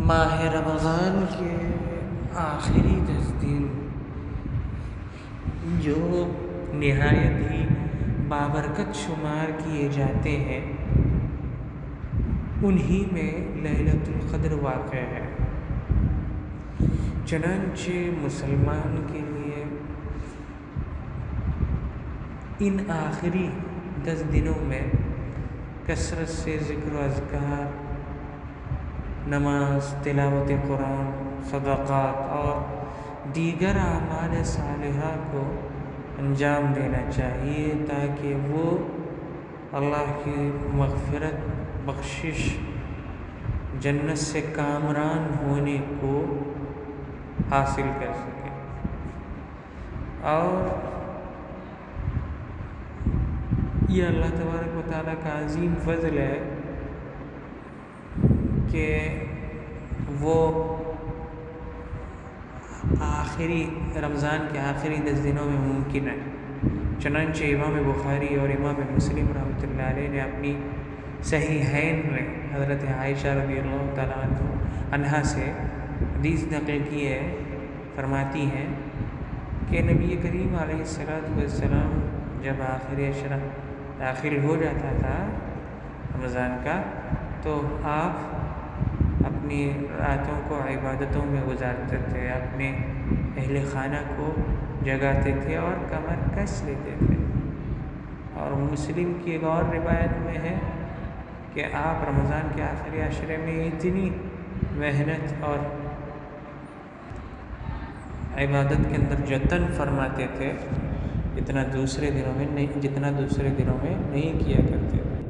ماہ رمضان کے آخری 10 دن جو نہایت ہی بابرکت شمار کیے جاتے ہیں، انہی میں ليلۃ القدر واقع ہے۔ چنانچہ مسلمان کے لیے ان آخری 10 دنوں میں کثرت سے ذکر و اذکار، نماز، تلاوت قرآن، صدقات اور دیگر اعمال صالحہ کو انجام دینا چاہیے تاکہ وہ اللہ کی مغفرت، بخشش، جنت سے کامران ہونے کو حاصل کر سکے۔ اور یہ اللہ تبارک و تعالیٰ کا عظیم فضل ہے کہ وہ رمضان کے آخری 10 دنوں میں ممکن ہے۔ چنانچہ امام بخاری اور امام مسلم رحمۃ اللہ علیہ نے اپنی صحیحین میں حضرت عائشہ رضی اللہ تعالیٰ عنہا سے حدیث نقل کی ہے، فرماتی ہیں کہ نبی کریم علیہ السلام جب آخری عشرہ داخل ہو جاتا تھا رمضان کا، تو آپ اپنی راتوں کو عبادتوں میں گزارتے تھے، اپنے اہل خانہ کو جگاتے تھے اور کمر کس لیتے تھے۔ اور مسلم کی ایک اور روایت میں ہے کہ آپ رمضان کے آخری عشرے میں اتنی محنت اور عبادت کے اندر جتن فرماتے تھے جتنا دوسرے دنوں میں نہیں کیا کرتے تھے۔